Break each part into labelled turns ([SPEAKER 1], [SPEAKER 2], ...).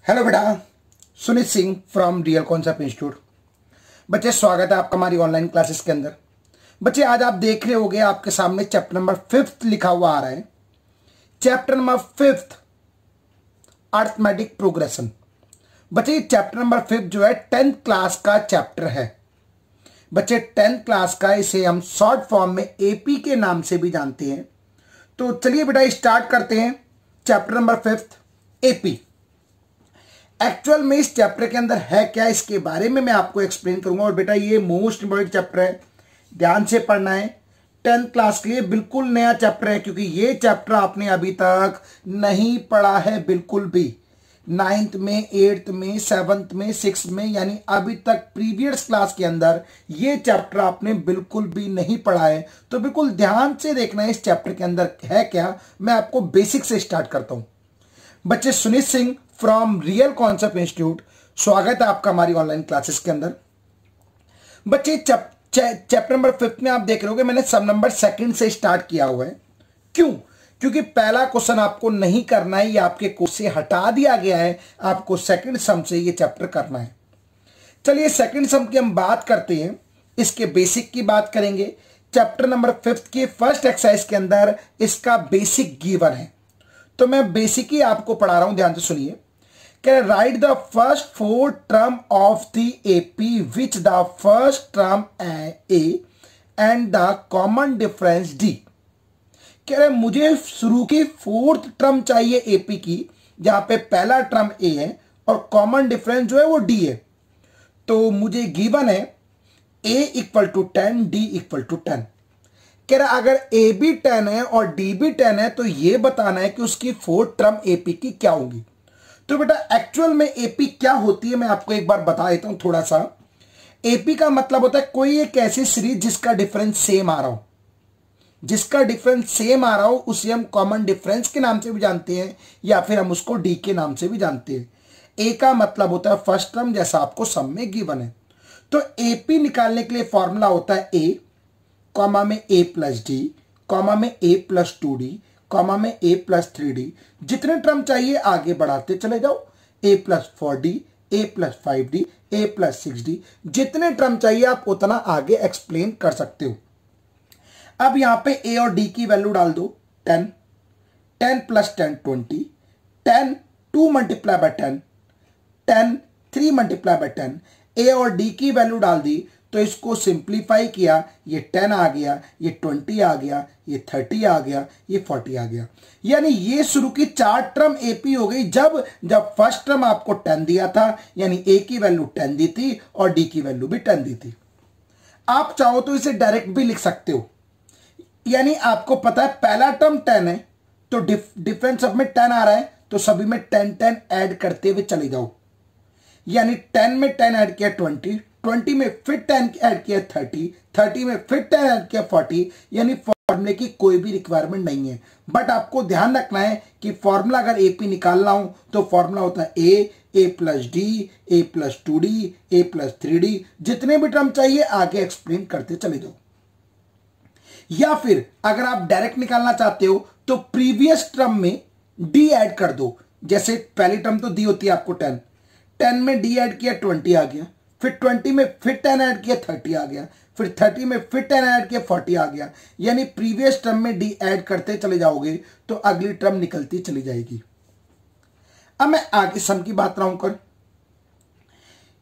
[SPEAKER 1] Hello बेटा, Sunit Singh from real concept institute. बच्चे स्वागत है आपका हमारी ऑनलाइन क्लासेस के अंदर। बच्चे आज आप देख रहे होंगे आपके सामने चैप्टर नंबर 5 लिखा हुआ आ रहा है। Chapter number 5 arithmetic progression. बच्चे चैप्टर नंबर 5 जो है 10th क्लास का चैप्टर है। बच्चे 10th क्लास का, इसे हम शॉर्ट फॉर्म में एपी के नाम से भी जानते हैं। तो चलिए बेटा स्टार्ट करते हैं चैप्टर नंबर 5 एपी। एक्चुअल में इस चैप्टर के अंदर है क्या, इसके बारे में मैं आपको एक्सप्लेन करूंगा। और बेटा ये मोस्ट इंपॉर्टेंट चैप्टर है, ध्यान से पढ़ना है। 10th क्लास के लिए बिल्कुल नया चैप्टर है, क्योंकि ये चैप्टर आपने अभी तक नहीं पढ़ा है बिल्कुल भी। 9th में, 8th में, 7th में, 6th में, यानी अभी तक प्रीवियस क्लास के अंदर ये चैप्टर आपने बिल्कुल भी नहीं पढ़ा है। तो बिल्कुल ध्यान से देखना है इस चैप्टर के अंदर है क्या। मैं आपको बेसिक से स्टार्ट करता हूं। बच्चे Sunit Singh from real concept institute, स्वागत है आपका हमारी ऑनलाइन क्लासेस के अंदर। बच्चे चैप्टर नंबर 5 में आप देख रहे होगे मैंने सब नंबर 2 से स्टार्ट किया हुआ है। क्यों? क्योंकि पहला क्वेश्चन आपको नहीं करना है, ये आपके कोर्स से हटा दिया गया है। आपको सेकंड सम से ये चैप्टर करना है। चलिए सेकंड सम की हम बात करते हैं, इसके बेसिक की बात करेंगे। चैप्टर नंबर 5 के फर्स्ट एक्सरसाइज के अंदर इसका बेसिक गिवन है, तो मैं बेसिक ही आपको पढ़ा रहा हूं, ध्यान से सुनिए। Right the first 4 term of the AP which the first term A and the common difference D. कह रहे मुझे शुरू की 4th टर्म चाहिए एपी की, जहां पे पहला टर्म ए है और कॉमन डिफरेंस जो है वो डी है। तो मुझे गिवन है a equal to 10, D equal to 10। कह रहा अगर ए भी 10 है और डी भी 10 है तो ये बताना है कि उसकी 4th टर्म एपी की क्या होगी। तो बेटा एक्चुअल में एपी क्या होती है मैं आपको एक बार बता देता हूं थोड़ा सा। एपी का मतलब होता है कोई एक ऐसी सीरीज जिसका डिफरेंस सेम आ रहा हो। जिसका डिफरेंस सेम आ रहा हो उसे हम कॉमन डिफरेंस के नाम से भी जानते हैं, या फिर हम उसको डी के नाम से भी जानते हैं। ए का मतलब होता है फर्स्ट टर्म, जैसा आपको सम में गिवन है। तो एपी निकालने के लिए फॉर्मूला होता है ए कॉमा में ए प्लस डी, कॉमा में ए प्लस 2d, कॉमा में ए प्लस 3d। जितने टर्म चाहिए आगे बढ़ाते चले जाओ। ए प्लस 4d, ए प्लस 5d, ए प्लस 6d। जितने टर्म चाहिए आप उतना आगे एक्सप्लेन कर सकते हो। अब यहां पे ए और डी की वैल्यू डाल दो। 10, 10 plus 10 20, 10 2 multiply by 10, 10 3 multiply by 10। ए और डी की वैल्यू डाल दी तो इसको सिंप्लीफाई किया, ये 10 आ गया, ये 20 आ गया, ये 30 आ गया, ये 40 आ गया। यानी ये शुरू की 4 टर्म एपी हो गई। जब फर्स्ट टर्म आपको 10 दिया था, यानी ए की वैल्यू 10 दी थी और डी की वैल्यू भी 10 दी थी। आप चाहो तो इसे डायरेक्ट भी लिख सकते हो। यानी आपको पता है पहला टर्म 10 है तो डिफरेंस सब में 10 आ रहा है, तो सभी में 10 10 ऐड करते हुए चले जाओ। यानी 10 में 10 ऐड किया 20, 20 में फिर 10 ऐड किया 30, 30 में फिर 10 ऐड किया 40। यानी फॉर्मूले की कोई भी रिक्वायरमेंट नहीं है। बट आपको ध्यान रखना है कि फॉर्मूला अगर एपी निकालना हो तो फॉर्मूला होता है ए प्लस डी, ए प्लस 2d, ए प्लस 3d। जितने भी टर्म चाहिए आगे एक्सप्लेन करते चले जाओ। या फिर अगर आप डायरेक्ट निकालना चाहते हो तो प्रीवियस टर्म में डी ऐड कर दो। जैसे पहली टर्म तो दी होती है आपको 10, 10 में डी ऐड किया 20 आ गया, फिर 20 में फिर 10 ऐड किया 30 आ गया, फिर 30 में फिर 10 ऐड किया 40 आ गया। यानी प्रीवियस टर्म में डी ऐड करते चले जाओगे तो अगली टर्म निकलती चली जाएगी। अब मैं आगे सम की बात रहा हूं कर।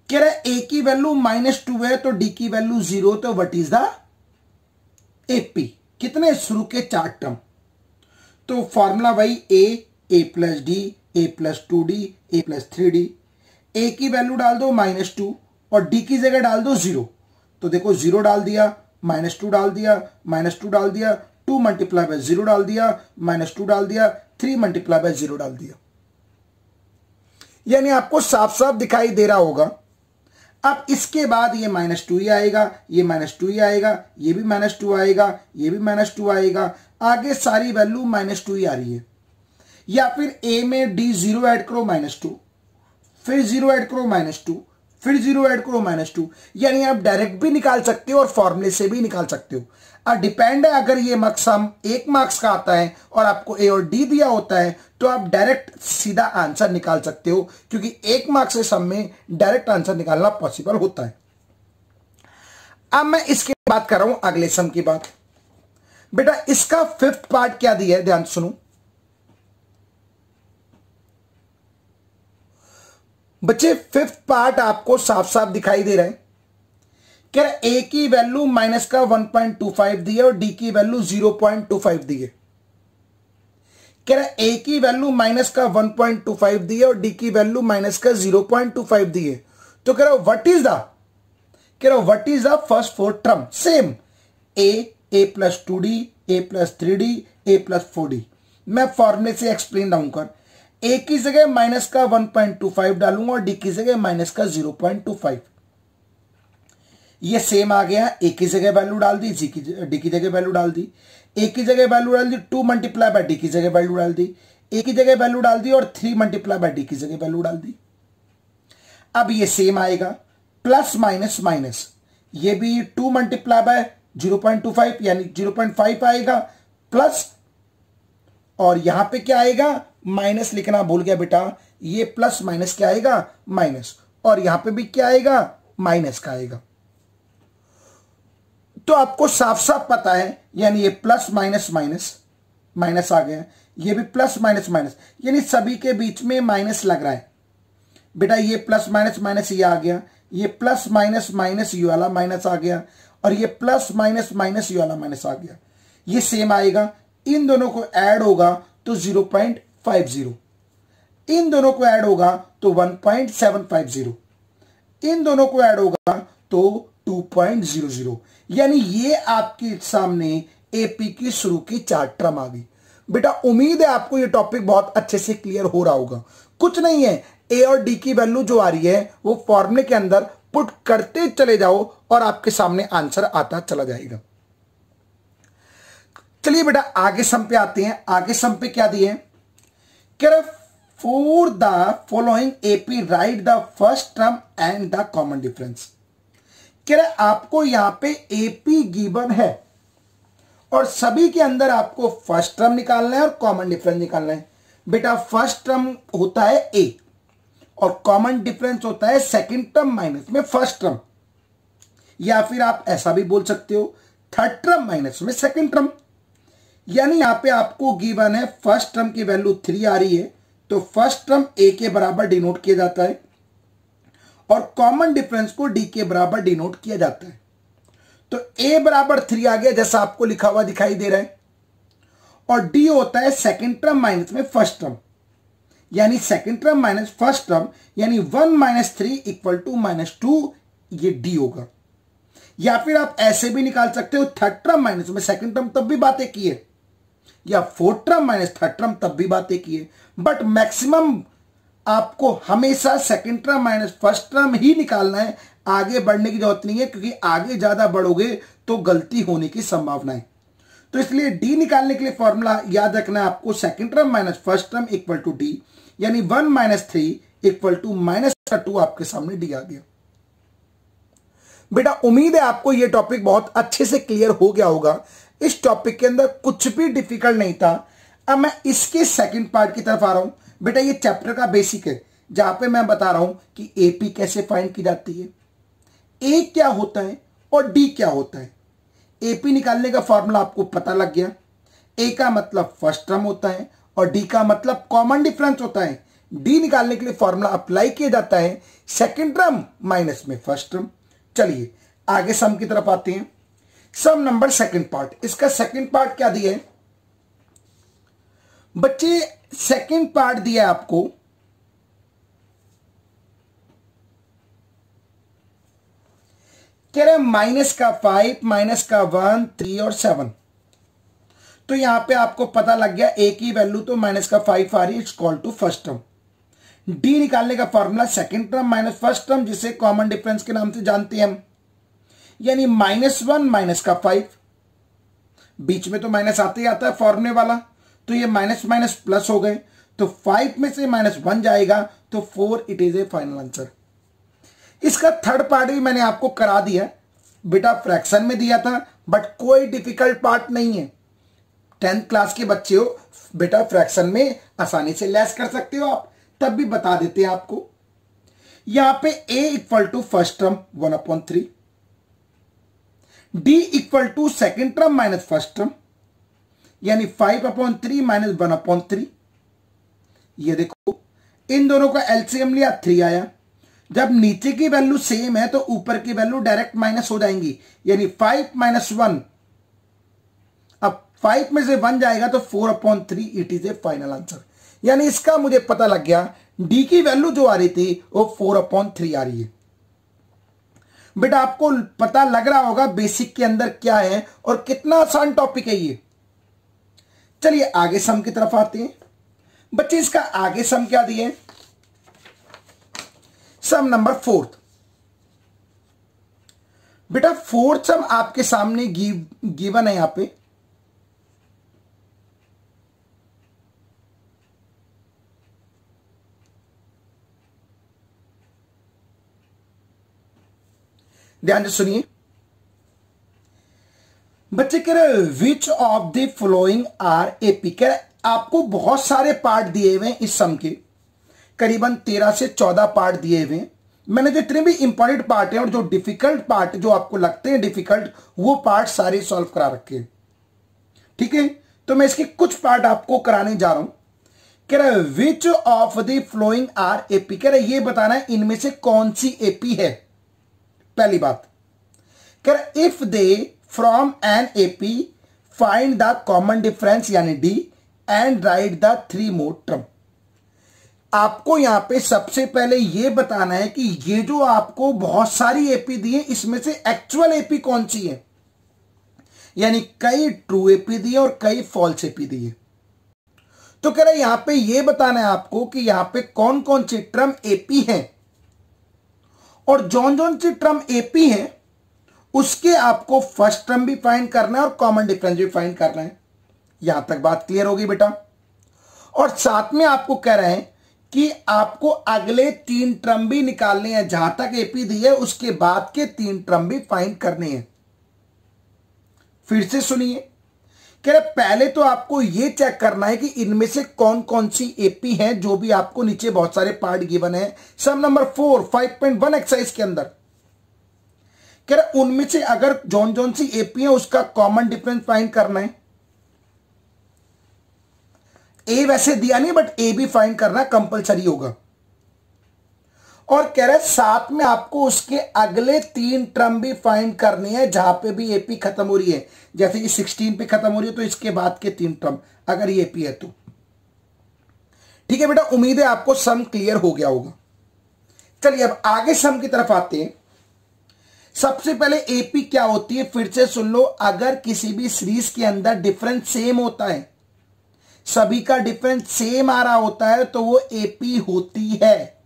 [SPEAKER 1] कह रहा है ए की वैल्यू -2 है तो डी की वैल्यू 0, तो व्हाट इज द एपी। कितने शुरू के 4 टर्म। तो फॉर्मूला वही ए प्लस डी, ए प्लस 2d, ए प्लस 3d। ए की वैल्यू डाल दो -2 और डी की जगह डाल दो 0। तो देखो 0 डाल दिया, -2 डाल दिया, -2 डाल दिया, 2 मल्टीप्लाई बाय 0 डाल दिया, -2 डाल दिया, 3 मल्टीप्लाई बाय 0 डाल दिया। यानी आपको साफ साफ दिखाई दे रहा होगा। अब इसके बाद ये -2 ही आएगा, ये -2 ही आएगा, ये भी -2 आएगा, ये भी -2 आएगा। आगे सारी वैल्यू -2 ही आ रही है। या फिर ए में डी 0 ऐड करो -2, फिर 0 ऐड करो -2, फिर 0 ऐड करो -2, यानी आप डायरेक्ट भी निकाल सकते हो और फॉर्मूले से भी निकाल सकते हो। अब डिपेंड है, अगर ये सम 1 मार्क्स का आता है और आपको ए और डी दिया होता है तो आप डायरेक्ट सीधा आंसर निकाल सकते हो, क्योंकि 1 मार्क्स के सम में डायरेक्ट आंसर निकालना पॉसिबल होता है। अब मैं इसकी बात कर रहा हूं अगले सम की बात। बेटा इसका 5th पार्ट क्या दिया है, ध्यान सुनो बच्चे। 5th पार्ट आपको साफ साफ दिखाई दे रहा है। कह रहा ए की वैल्यू माइनस का 1.25 दी है और डी की वैल्यू 0.25 दी है। कह रहा ए की वैल्यू माइनस का 1.25 दी है और डी की वैल्यू माइनस का 0.25 दी है। तो कह रहा what is the first 4 term, same a plus 2d, a plus 3d, a plus 4d। मैं फॉर्मूले से एक्सप्लेन डाउन कर, a की जगह माइनस का 1.25 डालूंगा और d की जगह माइनस का 0.25। ये सेम आ गया, ए की जगह वैल्यू डाल दी, डी की जगह वैल्यू डाल दी। ए की जगह वैल्यू डाल दी 2 मल्टीप्लाई बाय डी की जगह वैल्यू डाल दी, ए की जगह वैल्यू डाल दी और 3 मल्टीप्लाई बाय डी की जगह वैल्यू डाल दी। अब ये सेम आएगा, प्लस माइनस माइनस, ये भी 2 मल्टीप्लाई बाय 0.25 यानी 0.5 आएगा, प्लस और यहां पे क्या आएगा, माइनस लिखना भूल गया बेटा, ये प्लस माइनस क्या आएगा, माइनस, और यहां पे भी क्या आएगा, माइनस का आएगा। तो आपको साफ साफ पता है, यानी ये प्लस माइनस माइनस माइनस आ गया, ये भी प्लस माइनस माइनस, यानी सभी के बीच में माइनस लग रहा है बेटा। ये प्लस माइनस माइनस ये आ गया, ये प्लस माइनस माइनस यू वाला माइनस आ गया, और ये प्लस माइनस माइनस यू वाला माइनस आ गया। ये सेम आएगा, इन दोनों को ऐड होगा तो 0.50, इन दोनों को ऐड होगा तो 1.750, इन दोनों को ऐड होगा तो 2.00, यानी ये आपके सामने एपी की शुरू की 4 टर्म आ गई। बेटा उम्मीद है आपको ये टॉपिक बहुत अच्छे से क्लियर हो रहा होगा। कुछ नहीं है, ए और डी की वैल्यू जो आ रही है वो फॉर्मूले के अंदर पुट करते चले जाओ और आपके सामने आंसर आता चला जाएगा। चलिए बेटा आगे सम पे आते हैं। आगे सम पे क्या दिए, कह रहे for the following AP right the first term and the common difference. कह रहे आपको यहां पे एपी गिवन है और सभी के अंदर आपको फर्स्ट टर्म निकालना है और कॉमन डिफरेंस निकालना है। बेटा फर्स्ट टर्म होता है ए और कॉमन डिफरेंस होता है सेकंड टर्म माइनस में फर्स्ट टर्म, या फिर आप ऐसा भी बोल सकते हो थर्ड टर्म माइनस में सेकंड टर्म। यानी यहां पे आपको गिवन है फर्स्ट टर्म की वैल्यू 3 आ रही है, तो फर्स्ट टर्म ए के बराबर डिनोट किया जाता है और कॉमन डिफरेंस को डी के बराबर डिनोट किया जाता है। तो ए बराबर 3 आ गया जैसा आपको लिखा हुआ दिखाई दे रहा है, और डी होता है सेकंड टर्म माइनस में फर्स्ट टर्म, यानी second term minus first term, यानी 1 - 3 = -2, ये डी होगा। या फिर आप ऐसे भी निकाल सकते हो थर्ड टर्म माइनस में सेकंड टर्म, तब भी बातें की है, या fourth term minus third term, तब भी बातें की है। बट मैक्सिमम आपको हमेशा second term minus first term ही निकालना है, आगे बढ़ने की जरूरत नहीं है, क्योंकि आगे ज्यादा बढ़ोगे तो गलती होने की संभावना है। तो इसलिए डी निकालने के लिए फॉर्मूला याद रखना है आपको, second term minus first term = D, यानी 1 - 3 = -2 आपके सामने डी आ गया। बेटा उम्मीद है आपको यह टॉपिक बहुत अच्छे से क्लियर हो गया होगा। इस टॉपिक के अंदर कुछ भी डिफिकल्ट नहीं था। अब मैं इसके सेकंड पार्ट की तरफ आ रहा हूं। बेटा ये चैप्टर का बेसिक है, जहां पे मैं बता रहा हूं कि एपी कैसे फाइंड की जाती है, ए क्या होता है और डी क्या होता है। एपी निकालने का फॉर्मूला आपको पता लग गया। ए का मतलब फर्स्ट टर्म होता है और डी का मतलब कॉमन डिफरेंस होता है। डी निकालने के लिए फॉर्मूला अप्लाई किया जाता है सेकंड टर्म माइनस में फर्स्ट टर्म। चलिए आगे सम की तरफ आते हैं। सम नंबर सेकंड पार्ट, इसका सेकंड पार्ट क्या दिया है बच्चे, सेकंड पार्ट दिया है आपको कह रहे -5, -1, 3 और 7। तो यहां पे आपको पता लग गया ए की वैल्यू तो -5 आ रही है, it's equal to first term. D निकालने का formula second term minus first term, जिसे कॉमन डिफरेंस के नाम से जानते हैं हम, यानी -1 -5, बीच में तो माइनस आते ही आता है फॉर्मूले वाला, तो ये माइनस माइनस प्लस हो गए, तो 5 में से -1 जाएगा तो 4 it is A final answer. इसका थर्ड पार्ट भी मैंने आपको करा दिया बेटा, फ्रैक्शन में दिया था, बट कोई डिफिकल्ट पार्ट नहीं है। 10th क्लास के बच्चे हो बेटा, फ्रैक्शन में आसानी से लेस कर सकते हो आप, तब भी बता देते हैं आपको। यहां पे a equal to first term 1/3, d equal to second term minus first term, यानी 5/3 माइनस 1/3। ये देखो इन दोनों का एलसीएम लिया 3 आया। जब नीचे की वैल्यू सेम है तो ऊपर की वैल्यू डायरेक्ट माइनस हो जाएंगी, यानी 5 माइनस 1। अब 5 में से 1 जाएगा तो 4/3 it is A final answer. यानी इसका मुझे पता लग गया डी की वैल्यू जो आ रही थी वो 4/3 आ रही है। बेटा आपको पता लग रहा होगा बेसिक के अंदर क्या है और कितना आसान टॉपिक है ये। चलिए आगे सम की तरफ आते हैं। बच्चे इसका आगे सम क्या दिए, सम नंबर 4। बेटा 4th सम आपके सामने गिवन है यहां पे। ध्यान से सुनिए बच्चे, कह रहे which of the following are AP. कह रहे आपको बहुत सारे पार्ट दिए हुए हैं इस सम के, करीबन 13 से 14 पार्ट दिए हुए हैं। मैंने जितने भी इंपॉर्टेंट पार्ट हैं और जो डिफिकल्ट पार्ट जो आपको लगते हैं डिफिकल्ट, वो पार्ट सारे सॉल्व करा रखे हैं। ठीक है, तो मैं इसके कुछ पार्ट आपको कराने जा रहा हूं। कह रहे which of the following are AP. कह रहे ये बताना है इनमें से कौन सी एपी है। पहली बात कह रहे if they from an AP find the common difference यानी D and write the 3 more term. आपको यहां पे सबसे पहले यह बताना है कि ये जो आपको बहुत सारी एपी दी है इसमें से एक्चुअल एपी कौन सी है, यानी कई ट्रू एपी दी है और कई फॉल्स एपी दी है। तो कह रहे यहां पे यह बताना है आपको कि यहां पे कौन कौन सी टर्म एपी है और जौन जौन सी टर्म एपी है उसके आपको फर्स्ट टर्म भी फाइंड करना है और कॉमन डिफरेंस भी फाइंड करना है। यहां तक बात क्लियर होगी बेटा। और साथ में आपको कह रहे हैं कि आपको अगले 3 टर्म भी निकालने हैं, जहां तक एपी दी है उसके बाद के 3 टर्म भी फाइंड करने हैं। फिर से सुनिए, कह रहे पहले तो आपको यह चेक करना है कि इनमें से कौन कौन सी एपी है, जो भी आपको नीचे बहुत सारे पार्ट गिवन है सम नंबर 4 5.1 एक्सरसाइज के अंदर। कह रहे उनमें से अगर जौन जौन सी एपी है उसका कॉमन डिफरेंस फाइंड करना है। ए वैसे दिया नहीं बट ए भी फाइंड करना कंपलसरी होगा। और कह रहे साथ में आपको उसके अगले 3 टर्म भी फाइंड करने हैं जहां पे भी एपी खत्म हो रही है। जैसे कि 16 पे खत्म हो रही है तो इसके बाद के 3 टर्म अगर ये एपी है तो। ठीक है बेटा, उम्मीद है आपको सम क्लियर हो गया होगा। चलिए अब आगे सम की तरफ आते हैं। सबसे पहले एपी क्या होती है फिर से सुन लो। अगर किसी भी सीरीज के अंदर डिफरेंस सेम होता है, सभी का डिफरेंस सेम आ रहा होता है तो वो एपी होती है।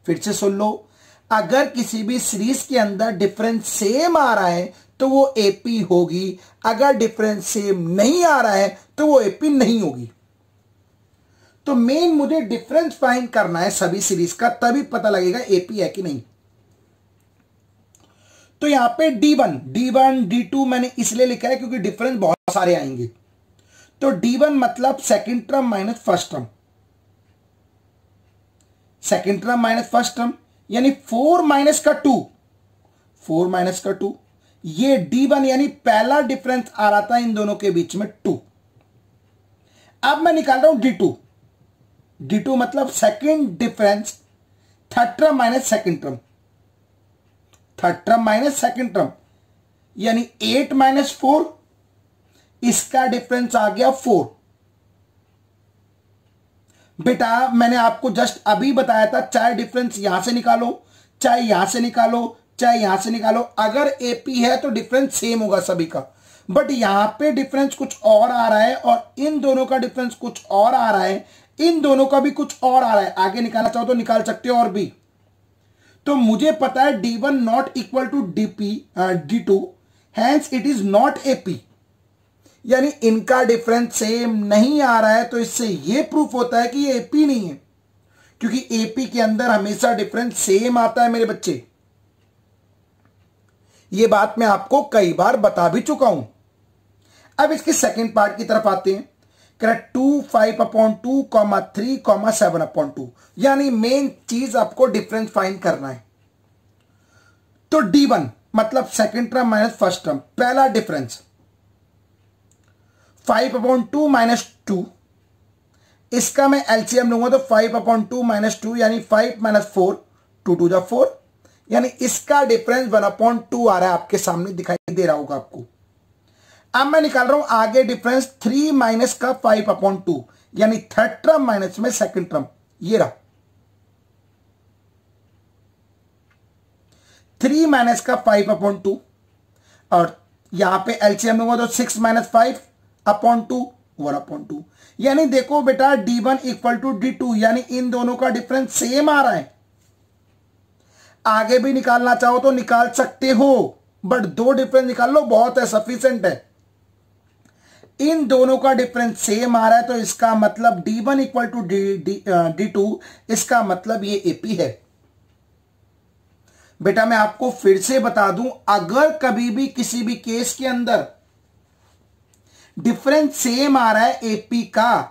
[SPEAKER 1] फिर से सुन लो, अगर किसी भी सीरीज के अंदर डिफरेंस सेम आ रहा है तो वो एपी होगी, अगर डिफरेंस सेम नहीं आ रहा है तो वो एपी नहीं होगी। तो मेन मुझे डिफरेंस फाइंड करना है सभी सीरीज का, तभी पता लगेगा एपी है कि नहीं। तो यहां पे D1 D2 मैंने इसलिए लिखा है क्योंकि डिफरेंस बहुत सारे आएंगे। तो D1 मतलब second term minus first term, second term minus first term यानी 4 माइनस का 2, 4 माइनस का 2। ये D1 यानी पहला डिफरेंस आ रहा था इन दोनों के बीच में 2। अब मैं निकाल रहा हूं D2, D2 मतलब second difference third term minus second term, third term minus second term यानी 8 माइनस 4, इसका डिफरेंस आ गया 4। बेटा मैंने आपको जस्ट अभी बताया था चाहे डिफरेंस यहां से निकालो, चाहे यहां से निकालो, चाहे यहां से निकालो, अगर एपी है तो डिफरेंस सेम होगा सभी का। बट यहां पे डिफरेंस कुछ और आ रहा है और इन दोनों का डिफरेंस कुछ और आ रहा है, इन दोनों का भी कुछ और आ रहा है। आगे निकालना चाहो तो निकाल सकते हो और भी। तो मुझे पता है D1 not equal to D2, hence it is not AP, यानी इनका डिफरेंस सेम नहीं आ रहा है। तो इससे यह प्रूफ होता है कि ये एपी नहीं है, क्योंकि एपी के अंदर हमेशा डिफरेंस सेम आता है मेरे बच्चे। यह बात मैं आपको कई बार बता भी चुका हूं। अब इसके सेकंड पार्ट की तरफ आते हैं। 2 5/2 3 7/2, यानी मेन चीज आपको डिफरेंस फाइंड करना है। तो D1 मतलब second term minus first term, पहला डिफरेंस 5/2 - 2, इसका मैं एलसीएम लूंगा तो 5/2 - 2 यानी 5 - 4, 2 2 4, यानी इसका डिफरेंस 1/2 आ रहा है, आपके सामने दिखाई दे रहा होगा आपको। अब मैं निकाल रहा हूं आगे डिफरेंस 3 माइनस का 5/2, यानी थर्ड टर्म माइनस में सेकंड टर्म, ये रहा 3 माइनस का 5/2, और यहां पे एलसीएम लूंगा तो 6 - 5/2 1/2, यानी देखो बेटा D1 = D2, यानी इन दोनों का डिफरेंस सेम आ रहा है। आगे भी निकालना चाहो तो निकाल सकते हो, बट 2 डिफरेंस निकाल लो, बहुत है, सफिशिएंट है। इन दोनों का डिफरेंस सेम आ रहा है, तो इसका मतलब D1 = D2, इसका मतलब ये एपी है। बेटा मैं आपको फिर से बता दूं, अगर कभी भी किसी भी केस के अंदर डिफरेंस सेम आ रहा है एपी का,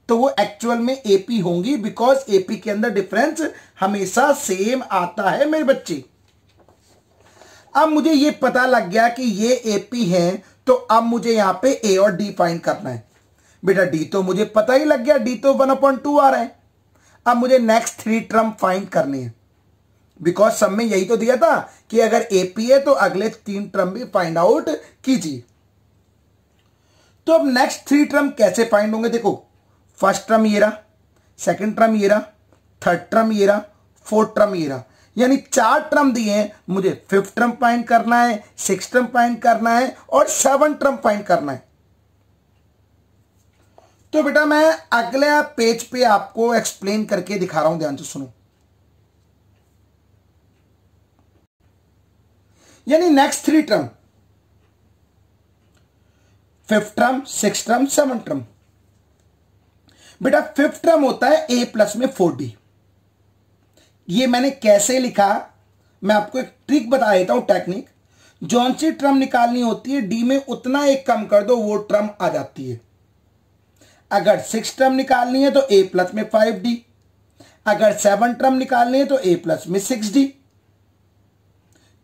[SPEAKER 1] तो वो एक्चुअल में एपी होंगी, बिकॉज एपी के अंदर डिफरेंस हमेशा सेम आता है मेरे बच्चे। अब मुझे ये पता लग गया कि ये एपी है, तो अब मुझे यहां पे ए और डी फाइंड करना है। बेटा डी तो मुझे पता ही लग गया, डी तो 1/2 आ रहा है। अब मुझे नेक्स्ट 3 टर्म फाइंड करने हैं, बिकॉज सब में यही तो दिया था कि अगर एपी है तो अगले 3 टर्म भी फाइंड आउट कीजिए। तो अब नेक्स्ट 3 टर्म कैसे फाइंड होंगे, देखो फर्स्ट टर्म ये रहा, सेकंड टर्म ये रहा, थर्ड टर्म ये रहा, फोर्थ टर्म ये रहा, यानी 4 टर्म दिए हैं। मुझे 5th टर्म फाइंड करना है, 6th टर्म फाइंड करना है और 7th टर्म फाइंड करना है। तो बेटा मैं अगले पेज पे आपको एक्सप्लेन करके दिखा रहा हूं, ध्यान से सुनो। यानी next 3 term, 5th term, 6th term, 7th term. बेटा 5th टर्म होता है a प्लस में 4d। ये मैंने कैसे लिखा, मैं आपको एक ट्रिक बता देता हूं, टेक्निक। जौन सी टर्म निकालनी होती है डी में उतना एक कम कर दो, वो टर्म आ जाती है। अगर 6 टर्म निकालनी है तो a प्लस में 5d, अगर 7 टर्म निकालनी है तो a प्लस में 6d।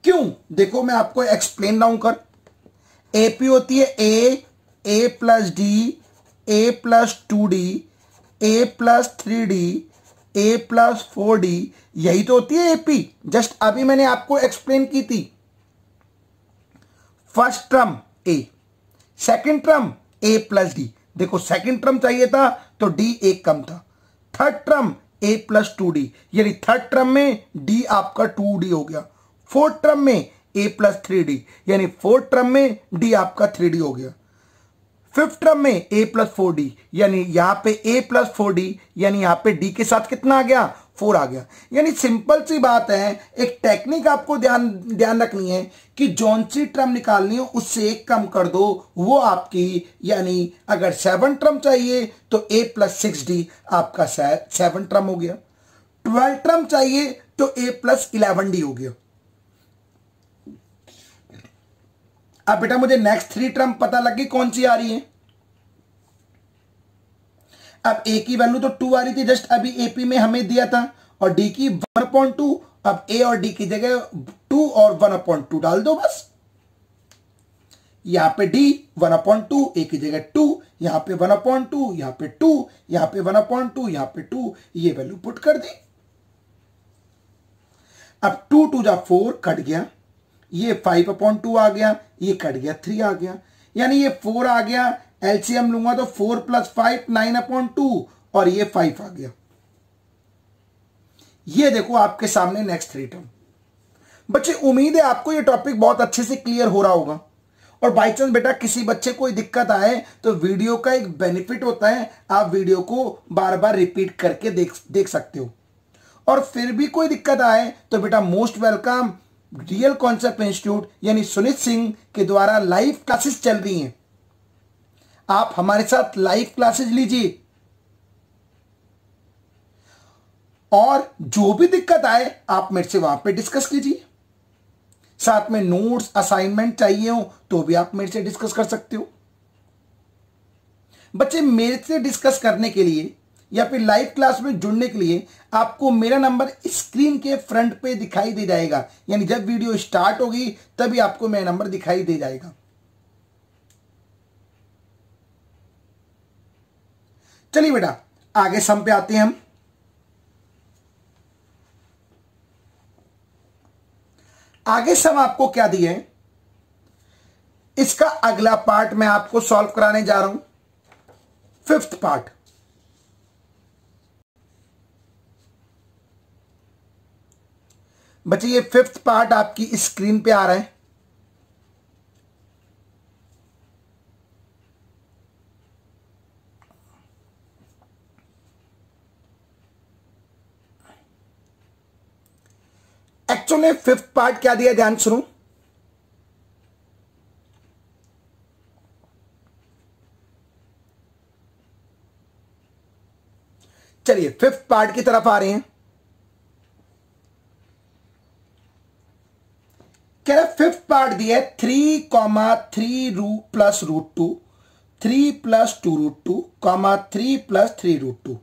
[SPEAKER 1] क्यों, देखो मैं आपको एक्सप्लेन डाउन कर। एपी होती है a plus D, a plus 2d, a plus 3d, a plus 4d, यही तो होती है एपी। जस्ट अभी मैंने आपको एक्सप्लेन की थी। First term a, second term a plus D, देखो सेकंड टर्म चाहिए था तो d एक कम था। Third term a plus 2d, यानी थर्ड टर्म में d आपका 2d हो गया। फोर्थ टर्म में a प्लस 3d, यानी फोर्थ टर्म में d आपका 3d हो गया। 5th टर्म में a प्लस 4d, यानी यहां पे a प्लस 4d, यानी यहां पे d के साथ कितना आ गया, 4 आ गया। यानी सिंपल सी बात है, एक टेक्निक आपको ध्यान रखनी है कि जौन सी टर्म निकालनी हो उससे एक कम कर दो, वो आपकी, यानी अगर 7 टर्म चाहिए तो a प्लस 6d आपका 7 टर्म हो गया। 12 टर्म चाहिए तो a प्लस 11d हो गया। अब बेटा मुझे नेक्स्ट 3 टर्म पता लगी कौन सी आ रही है। अब a की वैल्यू तो 2 आ रही थी, जस्ट अभी एपी में हमें दिया था, और d की 1/2। अब a और d की जगह 2 और 1/2 डाल दो बस। यहां पे d 1/2, a की जगह 2, यहां पे 1/2, यहां पे 2, यहां पे 1/2, यहां पे 2, ये वैल्यू पुट कर दी। अब 2 2 जा 4 कट गया, ये 5/2 आ गया, ये कट गया 3 आ गया, यानी ये 4 आ गया। एलसीएम लूंगा तो 4 + 5 9/2, और ये 5 आ गया। ये देखो आपके सामने नेक्स्ट 3 टर्म। बच्चे उम्मीद है आपको ये टॉपिक बहुत अच्छे से क्लियर हो रहा होगा। और बाई चांस बेटा किसी बच्चे कोई दिक्कत आए तो वीडियो का एक बेनिफिट होता है, आप वीडियो को बार बार रिपीट करके देख सकते हो। और फिर भी कोई दिक्कत आए तो बेटा most welcome, real concept institute यानी सुनीत सिंह के द्वारा लाइव क्लासेस चल रही हैं। आप हमारे साथ लाइव क्लासेस लीजिए। और जो भी दिक्कत आए आप मेरे से वहां पे डिस्कस कीजिए। साथ में नोट्स असाइनमेंट चाहिए हो तो भी आप मेरे से डिस्कस कर सकते हो। बच्चे मेरे से डिस्कस करने के लिए या फिर लाइव क्लास में जुड़ने के लिए आपको मेरा नंबर स्क्रीन के फ्रंट पे दिखाई दे जाएगा, यानी जब वीडियो स्टार्ट होगी तभी आपको मेरा नंबर दिखाई दे जाएगा। चलिए बेटा आगे सम पे आते हैं हम। आगे सम आपको क्या दिया है, इसका अगला पार्ट मैं आपको सॉल्व कराने जा रहा हूं, फिफ्थ पार्ट। बच्चे ये फिफ्थ पार्ट आपकी स्क्रीन पे आ रहा है। एक्चुअली फिफ्थ पार्ट क्या दिया, ध्यान सुनो। चलिए फिफ्थ पार्ट की तरफ आ रहे हैं। कह रहा फिफ्थ पार्ट दिया है 3, 3 plus root 2, 3 plus 2 root 2, 3 plus 3 root 2।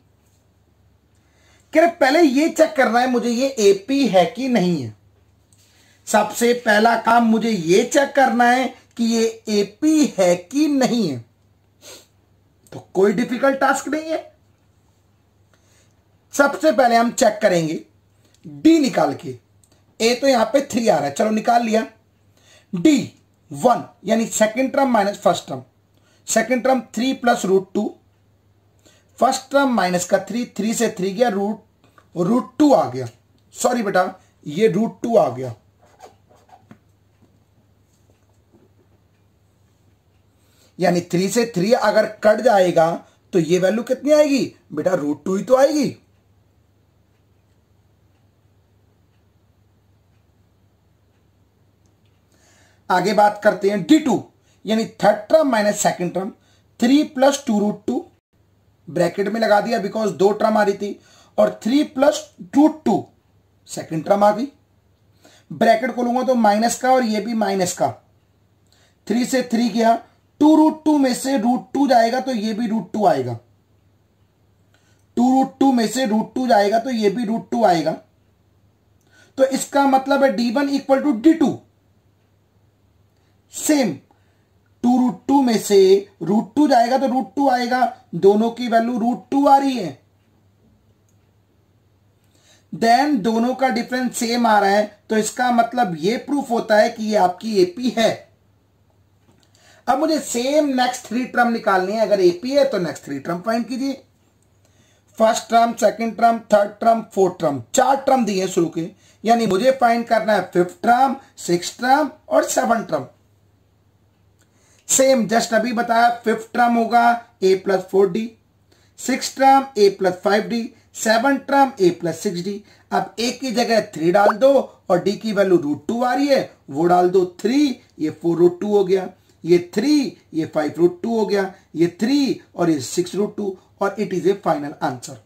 [SPEAKER 1] कह रहा पहले ये चेक करना है मुझे ये एपी है कि नहीं है। सबसे पहला काम मुझे ये चेक करना है कि ये एपी है कि नहीं है। तो कोई डिफिकल्ट टास्क नहीं है। सबसे पहले हम चेक करेंगे डी निकाल के। ए तो यहां पे 3 आ रहा है, चलो निकाल लिया। डी 1 यानी second term minus first term. Second term 3 plus root 2, first term minus का 3, 3 से 3 गया, रूट 2 आ गया। सॉरी बेटा ये रूट 2 आ गया। यानी 3 से 3 अगर कट जाएगा तो ये वैल्यू कितनी आएगी बेटा, रूट 2 ही तो आएगी। आगे बात करते हैं D2 यानी third term minus second term. 3 plus 2 root 2 bracket में लगा दिया बिकॉज 2 टर्म आ रही थी, और 3 प्लस रूट 2 सेकेंड टर्म आ गई। ब्रैकेट खोलूंगा तो माइनस का और ये भी माइनस का। 3 से 3 गया, 2 रूट 2 में से रूट 2 जाएगा तो ये भी रूट 2 आएगा। 2 रूट 2 में से रूट 2 जाएगा तो ये भी रूट 2 आएगा। तो इसका मतलब है D1 equal to D2। Same 2 root 2 में से रूट 2 जाएगा तो रूट 2 आएगा, दोनों की वैल्यू रूट 2 आ रही है। देन दोनों का डिफरेंस सेम आ रहा है, तो इसका मतलब ये प्रूफ होता है कि ये आपकी एपी है। अब मुझे सेम नेक्स्ट 3 टर्म निकालनी है। अगर एपी है तो नेक्स्ट 3 टर्म फाइंड कीजिए। First term, second term, third term, fourth term, 4 term दिए शुरू के, यानी मुझे फाइंड करना है फिफ्थ टर्म, सिक्स्थ टर्म और सेवन टर्म। सेम जस्ट अभी बताया, फिफ्थ टर्म होगा a plus 4d, six term a plus 5d, seven term a plus 6d। अब a की जगह 3 डाल दो और d की वैल्यू रूट 2 आ रही है, वो डाल दो 3, ये 4 रूट 2 हो गया, ये 3, ये 5 रूट 2 हो गया, ये 3 और ये 6 रूट 2, और it is A final answer.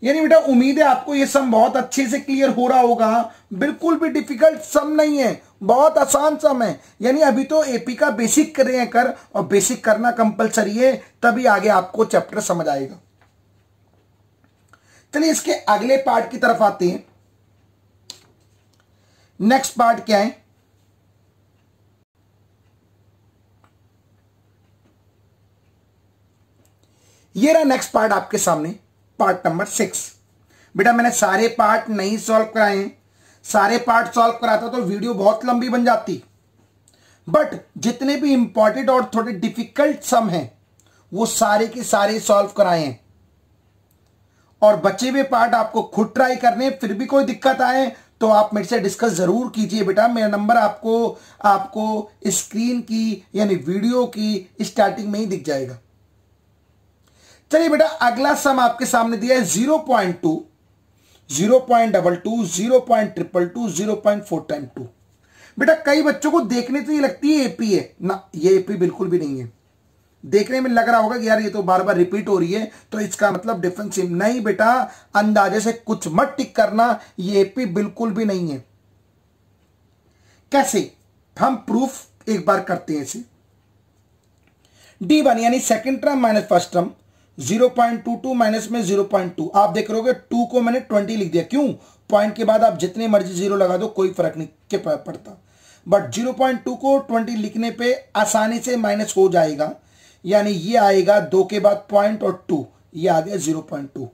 [SPEAKER 1] यानी बेटा उम्मीद है आपको ये सम बहुत अच्छे से क्लियर हो रहा होगा। बिल्कुल भी डिफिकल्ट सम नहीं है, बहुत आसान सम है। यानी अभी तो एपी का बेसिक कर रहे हैं कर, और बेसिक करना कंपलसरी है, तभी आगे आपको चैप्टर समझ आएगा। चलिए इसके अगले पार्ट की तरफ आते हैं। नेक्स्ट पार्ट क्या है, ये रहा नेक्स्ट पार्ट आपके सामने, पार्ट नंबर 6। बेटा मैंने सारे पार्ट नहीं सॉल्व कराए हैं। सारे पार्ट सॉल्व कराता तो वीडियो बहुत लंबी बन जाती, बट जितने भी इंपॉर्टेंट और थोड़े डिफिकल्ट सम हैं वो सारे के सारे सॉल्व कराए हैं। और बचे हुए पार्ट आपको खुद ट्राई करने, फिर भी कोई दिक्कत आए तो आप मेरे से डिस्कस जरूर कीजिए। बेटा मेरा नंबर आपको स्क्रीन की यानी वीडियो की स्टार्टिंग में ही दिख जाएगा। चलिए बेटा अगला सम आपके सामने दिया है 0.2, 0.22, 0.222, 0.4 टाइम 2। बेटा कई बच्चों को देखने से ये लगती है एपी है ना, ये एपी बिल्कुल भी नहीं है। देखने में लग रहा होगा कि यार ये तो बार बार रिपीट हो रही है, तो इसका मतलब डिफरेंस सेम। नहीं बेटा, अंदाजे से कुछ मत टिक करना, ये एपी बिल्कुल भी नहीं है। कैसे? हम प्रूफ एक बार करते हैं इसे। D1 यानी second term minus first term, 0.22 minus में 0.2। आप देख रहे होगे 2 को मैंने 20 लिख दिया। क्यों? पॉइंट के बाद आप जितने मर्जी जीरो लगा दो, कोई फर्क नहीं पड़ता। बट 0.2 को 20 लिखने पे आसानी से माइनस हो जाएगा, यानी ये आएगा 2 के बाद पॉइंट और 2, ये आ गया 0.2।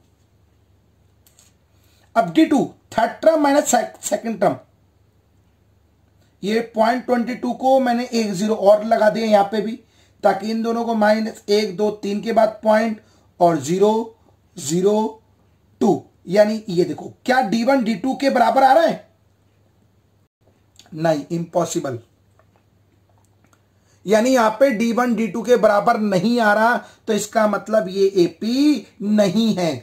[SPEAKER 1] अब D2 third term minus second term, ये 0.22 को मैंने एक जीरो और लगा दिया यहां पे भी, ताकि इन दोनों को माइनस 1 2 3 के बाद पॉइंट और 0 0 2, यानी ये देखो क्या D1 D2 के बराबर आ रहा है? नहीं, इम्पॉसिबल। यानी यहां पे D1 D2 के बराबर नहीं आ रहा, तो इसका मतलब ये एपी नहीं है।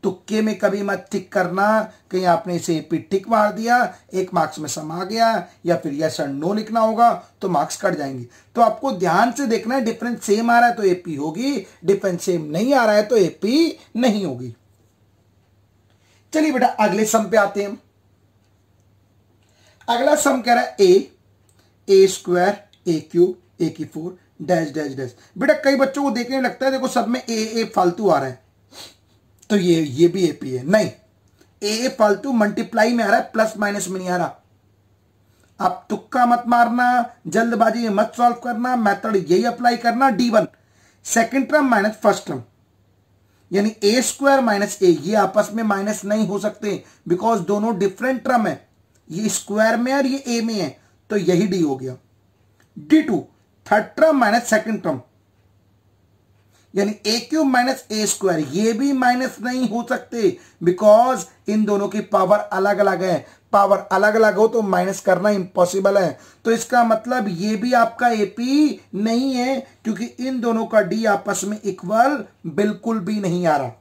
[SPEAKER 1] तुक्के में कभी मत टिक करना, कहीं आपने इसे एपी टिक मार दिया, 1 मार्क्स में सम आ गया, या फिर यस और नो लिखना होगा तो मार्क्स कट जाएंगे। तो आपको ध्यान से देखना है, डिफरेंस सेम आ रहा है तो एपी होगी, डिफरेंस सेम नहीं आ रहा है तो एपी नहीं होगी। चलिए बेटा अगले सम पे आते हैं। अगला सम कह रहा है ए स्क्वायर ए क्यूब ए की 4 डैश डैश डैश। बेटा कई बच्चों को देखने में लगता है देखो सब में ए फालतू आ रहा है, तो ये भी एपी है। नहीं, ए फालतू मल्टीप्लाई में आ रहा है, प्लस माइनस में नहीं आ रहा। आप तुक्का मत मारना, जल्दबाजी में मत सॉल्व करना, मेथड यही अप्लाई करना। D1 second term minus first term, यानी ए स्क्वायर माइनस ए, ये आपस में माइनस नहीं हो सकते, बिकॉज दोनों डिफरेंट टर्म है, ये स्क्वायर में और ये ए में है, तो यही डी हो गया। D2 third term minus second term, यानी ए क्यूब माइनस ए स्क्वायर, ये भी माइनस नहीं हो सकते, बिकॉज इन दोनों की पावर अलग अलग है। पावर अलग अलग हो तो माइनस करना इंपॉसिबल है, तो इसका मतलब ये भी आपका एपी नहीं है, क्योंकि इन दोनों का डी आपस में इक्वल बिल्कुल भी नहीं आ रहा।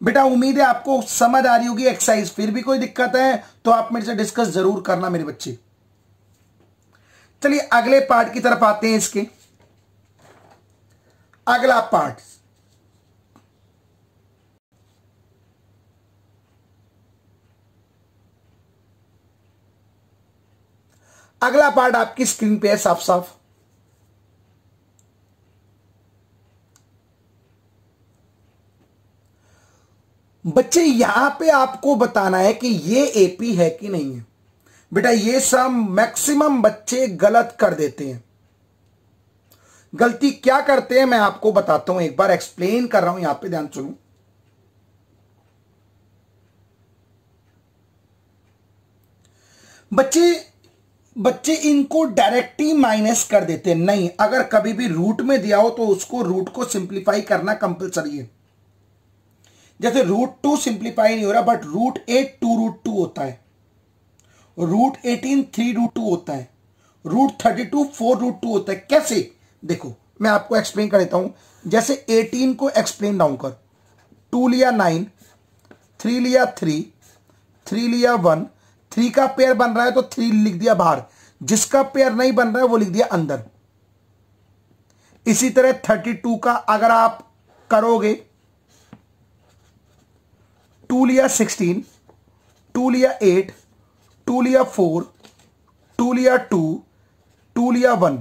[SPEAKER 1] बेटा उम्मीद है आपको समझ आ रही होगी एक्सरसाइज। फिर भी कोई दिक्कत है तो आप मेरे से डिस्कस जरूर करना मेरे बच्चे। चलिए अगले पार्ट की तरफ आते हैं। इसके अगला पार्ट, अगला पार्ट आपकी स्क्रीन पे है साफ साफ। बच्चे यहां पे आपको बताना है कि ये एपी है कि नहीं है। बेटा ये सम मैक्सिमम बच्चे गलत कर देते हैं। गलती क्या करते हैं मैं आपको बताता हूं, एक बार एक्सप्लेन कर रहा हूं, यहां पे ध्यान सुनो। बच्चे इनको डायरेक्ट ही माइनस कर देते हैं। नहीं, अगर कभी भी रूट में दिया हो तो उसको रूट को सिंप्लीफाई करना कंपलसरी है। जैसे √2 सिंप्लीफाई नहीं हो रहा, बट √8 2√2 होता है, √18 3√2 होता है, √32 4√2 होता है। कैसे? देखो मैं आपको एक्सप्लेन कर देता हूं। जैसे 18 को एक्सप्लेन डाउन कर, 2 लिया 9, 3 लिया 3, 3 लिया 1, 3 का पेयर बन रहा है तो 3 लिख दिया बाहर, जिसका पेयर नहीं बन रहा है वो लिख दिया अंदर। इसी तरह 32 का अगर आप करोगे, 2 लिया 16, 2 लिया 8, 2 लिया 4, 2 लिया 2, 2 लिया 1,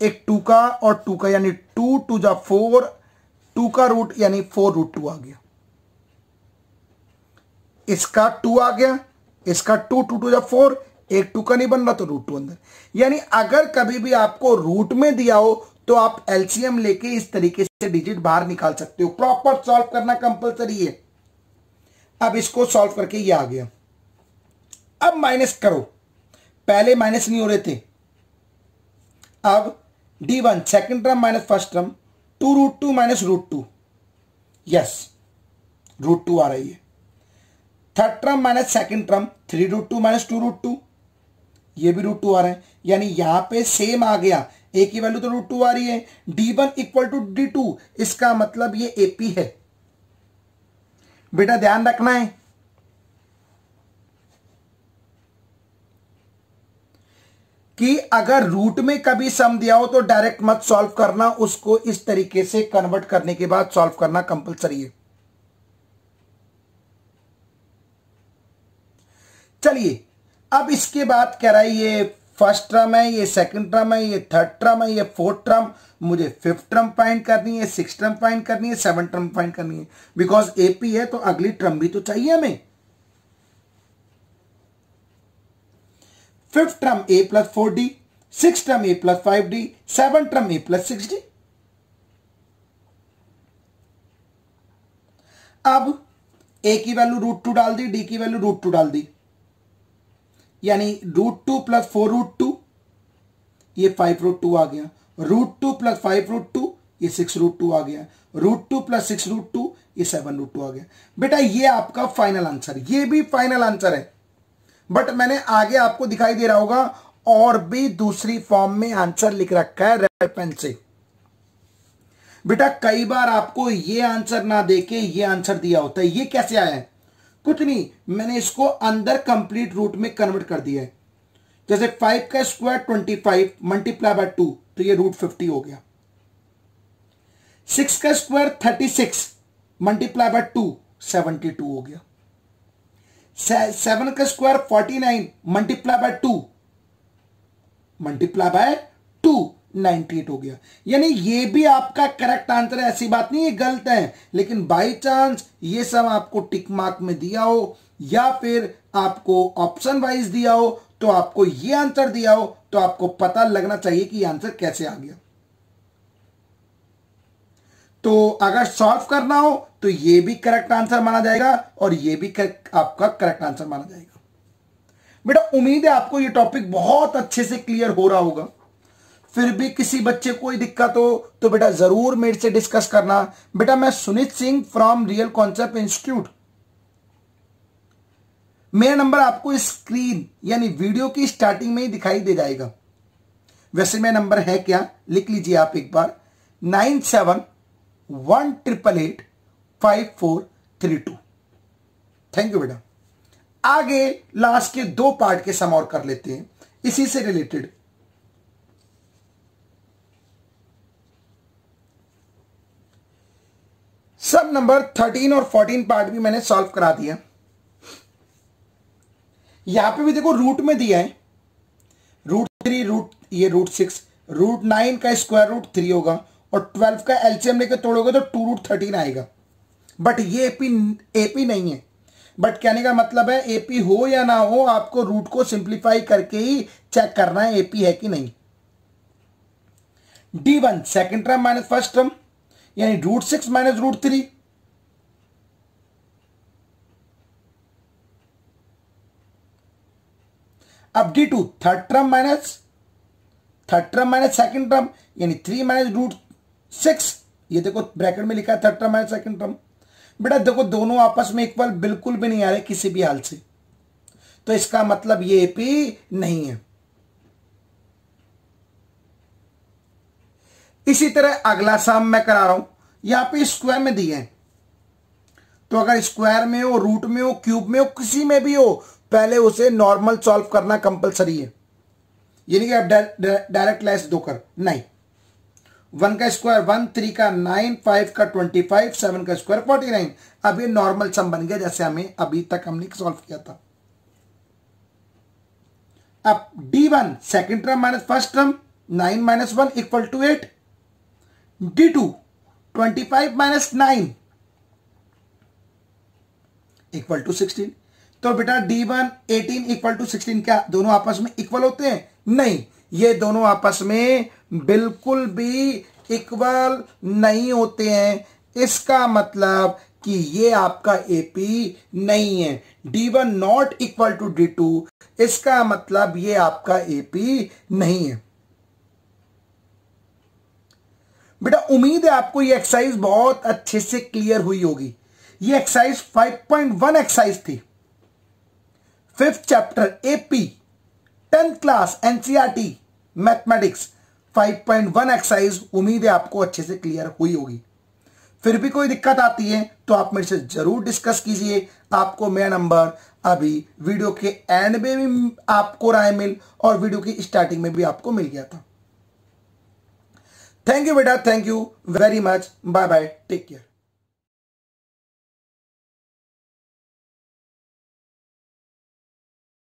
[SPEAKER 1] एक 2 का और 2 का, यानी 2 2 जा 4, 2 का रूट यानी 4√2 आ गया। इसका 2 आ गया, इसका 2 2 2 जा 4, एक 2 का नहीं बन रहा तो √2 अंदर। यानी अगर कभी भी आपको रूट में दिया हो तो आप एलसीएम लेके इस तरीके से डिजिट बाहर निकाल सकते हो। प्रॉपर सॉल्व करना कंपलसरी है। अब इसको सॉल्व करके ये आ गया। अब माइनस करो, पहले माइनस नहीं हो रहे थे। अब D1 second term minus first term, 2√2 minus √2, yes √2 आ रही है। Third term minus second term, 3√2 minus 2√2, ये भी √2 आ रहा है, यानी यहां पे सेम आ गया, ए की वैल्यू तो √2 आ रही है। D1 इक्वल टू D2, इसका मतलब ये एपी है। बेटा ध्यान रखना है, कि अगर रूट में कभी सम दिया हो तो डायरेक्ट मत सॉल्व करना, उसको इस तरीके से कन्वर्ट करने के बाद सॉल्व करना कंपलसरी है। चलिए अब इसके बाद कह रहा है ये फर्स्ट टर्म है, ये सेकंड टर्म है, ये थर्ड टर्म है, ये फोर्थ टर्म, मुझे फिफ्थ टर्म फाइंड करनी है, सिक्स टर्म फाइंड करनी है, सेवन टर्म फाइंड करनी है। बिकॉज एपी है तो अगली टर्म भी तो चाहिए हमें। फिफ्थ टर्म ए प्लस 4d, सिक्स टर्म ए प्लस 5d, सेवन टर्म ए प्लस 6d। अब ए की वैल्यू √2 डाल दी, डी की वैल्यू √2 डाल दी, यानी √2 प्लस 4√2, ये 5√2 आ गया। √2 प्लस 5√2, ये 6√2 आ गया। √2 प्लस 6√2, ये 7√2 आ गया। बेटा ये आपका फाइनल आंसर, ये भी फाइनल आंसर है, बट मैंने आगे आपको दिखाई दे रहा होगा और भी दूसरी फॉर्म में आंसर लिख रखा है रेड पेन से। बेटा कई बार आपको ये आंसर ना देके ये आंसर दिया होता है। ये कैसे आया है? कुछ नहीं, मैंने इसको अंदर कंप्लीट रूट में कन्वर्ट कर दिया है। जैसे 5 का स्क्वायर 25 मल्टीप्लाई बाय 2, तो ये √50 हो गया। 6 का स्क्वायर 36 मल्टीप्लाई बाय 2, 72 हो गया। 7 का square 49 multiply by 2 multiply by 2, 98 हो गया। यानी ये भी आपका करेक्ट आंसर है, ऐसी बात नहीं है गलत है, लेकिन बाय चांस ये सब आपको टिक मार्क में दिया हो या फिर आपको ऑप्शन वाइज दिया हो तो आपको ये आंसर दिया हो तो आपको पता लगना चाहिए कि आंसर कैसे आ गया। तो अगर सॉल्व करना हो तो ये भी करेक्ट आंसर माना जाएगा और ये भी आपका करेक्ट आंसर माना जाएगा। बेटा उम्मीद है आपको ये टॉपिक बहुत अच्छे से क्लियर हो रहा होगा। फिर भी किसी बच्चे को कोई दिक्कत हो तो बेटा जरूर मेरे से डिस्कस करना। बेटा मैं Sunit Singh from real concept institute, मेरा नंबर आपको स्क्रीन यानी वीडियो की स्टार्टिंग में ही दिखाई दे जाएगा। वैसे मेरा नंबर है क्या, लिख लीजिए आप एक बार, 9718885432। थैंक यू बेटा। आगे लास्ट के 2 पार्ट के सम और कर लेते हैं इसी से रिलेटेड। सब नंबर 13 और 14 पार्ट भी मैंने सॉल्व करा दिया। यहां पे भी देखो रूट में दिया है √3, ये √6, √9 का स्क्वायर रूट 3 होगा और 12 का एलसीएम लेकर तोड़ोगे तो 2√13 आएगा। बट ये एपी नहीं है। बट कहने का मतलब है एपी हो या ना हो आपको रूट को सिंप्लीफाई करके ही चेक करना है एपी है कि नहीं। D1 second term minus first term यानी √6 माइनस √3, अब D2 third term minus second term यानी 3 माइनस √6, ये देखो ब्रैकेट में लिखा है third term minus second term. बेटा देखो दोनों आपस में इक्वल बिल्कुल भी नहीं आ रहे किसी भी हाल से, तो इसका मतलब ये एपी नहीं है। इसी तरह अगला सम मैं करा रहा हूं, यहां पे स्क्वायर में दिए हैं, तो अगर स्क्वायर में हो, रूट में हो, क्यूब में हो, किसी में भी हो, पहले उसे नॉर्मल सॉल्व करना कंपलसरी है। ये नहीं कि आप डायरेक्ट लेस दो कर, नहीं। 1 का स्क्वायर 1, 3 का 9, 5 का 25, 7 का स्क्वायर 49। अब ये नॉर्मल सम बन गया जैसे हमें अभी तक हमने सॉल्व किया था। अब D1 second term minus first term 9 minus 1 equal to 8। D2 25 minus 9 equal to 16। तो बेटा D1 18 इक्वल टू 16, क्या दोनों आपस में इक्वल होते हैं? नहीं, ये दोनों आपस में बिल्कुल भी इक्वल नहीं होते हैं। इसका मतलब कि ये आपका एपी नहीं है। D1 not equal to D2, इसका मतलब ये आपका एपी नहीं है। बेटा उम्मीद है आपको ये एक्सरसाइज बहुत अच्छे से क्लियर हुई होगी। ये एक्सरसाइज 5.1 एक्सरसाइज थी, 5th chapter AP 10th class NCERT mathematics 5.1 exercise. उम्मीद है आपको अच्छे से क्लियर हुई होगी। फिर भी कोई दिक्कत आती है तो आप मेरे से जरूर डिस्कस कीजिए। आपको मेरा नंबर अभी वीडियो के एंड में भी आपको राय मिल और वीडियो की स्टार्टिंग में भी आपको मिल गया था। थैंक यू बेटा, thank you very much, bye bye, take care.